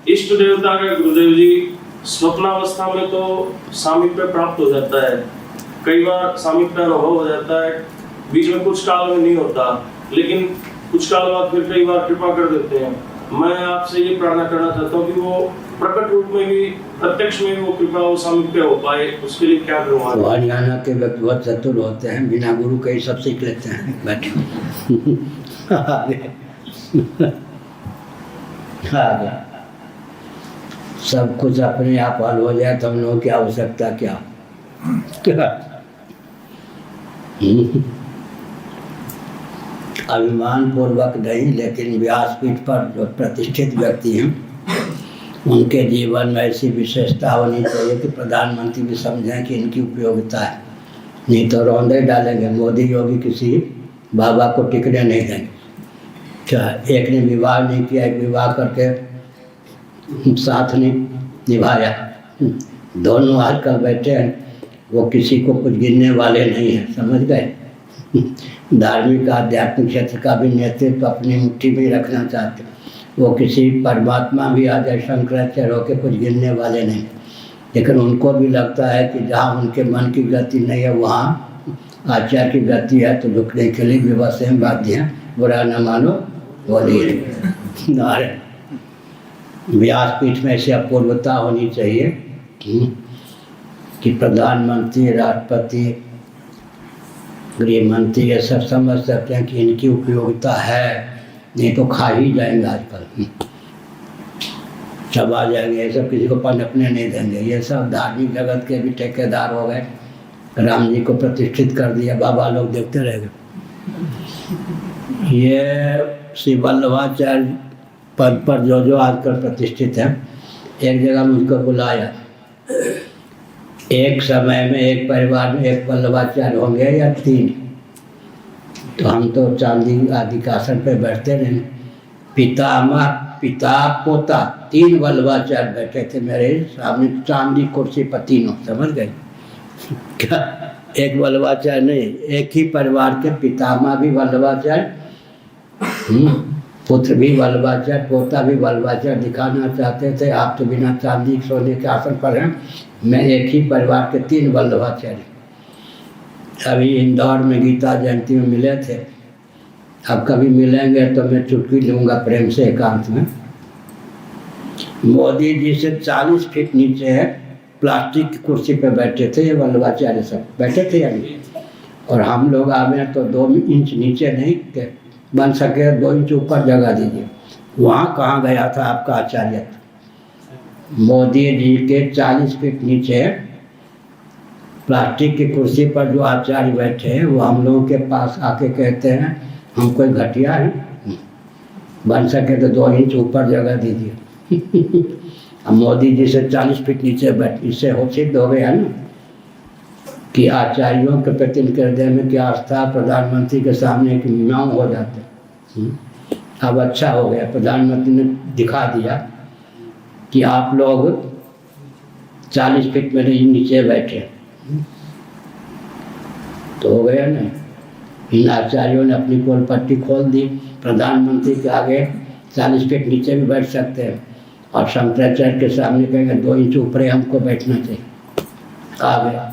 इष्ट देवता के गुरुदेव जी स्वप्नावस्था में तो सामीप्य प्राप्त हो जाता है, कई बार सामीप्य अनुभव हो जाता है, बीच में कुछ काल में नहीं होता, लेकिन कुछ काल बाद फिर कई बार कृपा कर देते हैं। मैं आपसे ये प्रार्थना करना चाहता हूँ कि वो प्रकट रूप में भी, प्रत्यक्ष में भी वो कृपा, वो सामीप्य हो पाए, उसके लिए क्या करूँ? तो हरियाणा के व्यक्ति बहुत चतुर होते हैं, बिना गुरु के ही सब सीख लेते हैं। बैठे सब कुछ अपने आप हल हो जाए तो हम लोगों की आवश्यकता क्या? अभिमान पूर्वक नहीं, लेकिन व्यासपीठ पर जो प्रतिष्ठित व्यक्ति हैं उनके जीवन में ऐसी विशेषता होनी चाहिए कि प्रधानमंत्री भी समझें कि इनकी उपयोगिता है, नहीं तो रौंदे डालेंगे। मोदी योगी किसी बाबा को टिकने नहीं देंगे। क्या एक ने विवाह नहीं किया, एक विवाह करके साथ नहीं निभाया, दोनों आजकल बैठे हैं, वो किसी को कुछ गिनने वाले नहीं हैं, समझ गए? धार्मिक आध्यात्मिक क्षेत्र का भी नेतृत्व तो अपनी मुट्ठी में रखना चाहते हैं। वो किसी परमात्मा भी आ जाए शंकराचार्य होकर कुछ गिनने वाले नहीं, लेकिन उनको भी लगता है कि जहाँ उनके मन की गति नहीं है वहाँ आचार्य की गति है, तो झुकने के लिए विवश हैं, बाध्य हैं। बुरा न मानो बोलिए नारायण। व्यासपीठ में ऐसी अपूर्वता होनी चाहिए कि प्रधानमंत्री, राष्ट्रपति, गृह मंत्री ये सब समझ सकते हैं कि इनकी उपयोगिता है, नहीं तो खा ही जाएंगे। आजकल सब आ जाएंगे, ये सब किसी को पनपने नहीं देंगे। ये सब धार्मिक जगत के भी ठेकेदार हो गए। राम जी को प्रतिष्ठित कर दिया, बाबा लोग देखते रह गए। ये श्री वल्लभाचार्य पद पर जो आजकल प्रतिष्ठित है, एक जगह मुझको बुलाया। एक समय में एक परिवार में एक वल्लभाचार्य होंगे या 3, तो हम तो चांदी आदि के आसन पे बैठते रहे। पितामह, पिता, पोता 3 वल्लभाचार्य बैठे थे मेरे सामने, चांदी कुर्सी पर तीनों, समझ गए? क्या एक वल्लभाचार्य नहीं, एक ही परिवार के पितामह भी वल्लभाचार्य, पुत्र भी वल्लभाचार्य, पोता भी वल्लभाचार्य दिखाना चाहते थे। आप तो बिना चांदी सोने के आसन पर हैं, मैं एक ही परिवार के 3 वल्लभाचार्य। अभी इंदौर में गीता जयंती में मिले थे। अब कभी मिलेंगे तो मैं चुटकी लूँगा प्रेम से एकांत में। मोदी जी से 40 फीट नीचे है, प्लास्टिक की कुर्सी पे बैठे थे ये वल्लभाचार्य, सब बैठे थे अभी। और हम लोग आवे तो 2 इंच नीचे नहीं बन सके, 2 इंच ऊपर जगह दीजिए। वहाँ कहाँ गया था आपका आचार्य? मोदी जी के 40 फीट नीचे प्लास्टिक की कुर्सी पर जो आचार्य बैठे हैं, वो हम लोगों के पास आके कहते हैं हम कोई घटिया है, बन सके तो 2 इंच ऊपर जगह दीजिए। अब मोदी जी से 40 फीट नीचे बैठ, इससे हो सिद्ध हो गया ना कि आचार्यों के प्रति इनके हृदय में क्या आस्था, प्रधानमंत्री के सामने एक म्याऊं हो जाते। अब अच्छा हो गया, प्रधानमंत्री ने दिखा दिया कि आप लोग 40 फीट में नीचे बैठे, तो हो गया ना। इन आचार्यों ने अपनी पोल पट्टी खोल दी, प्रधानमंत्री के आगे 40 फीट नीचे भी बैठ सकते हैं, और शंकराचार्य के सामने कहेंगे 2 इंच ऊपर हमको बैठना चाहिए। आ गया।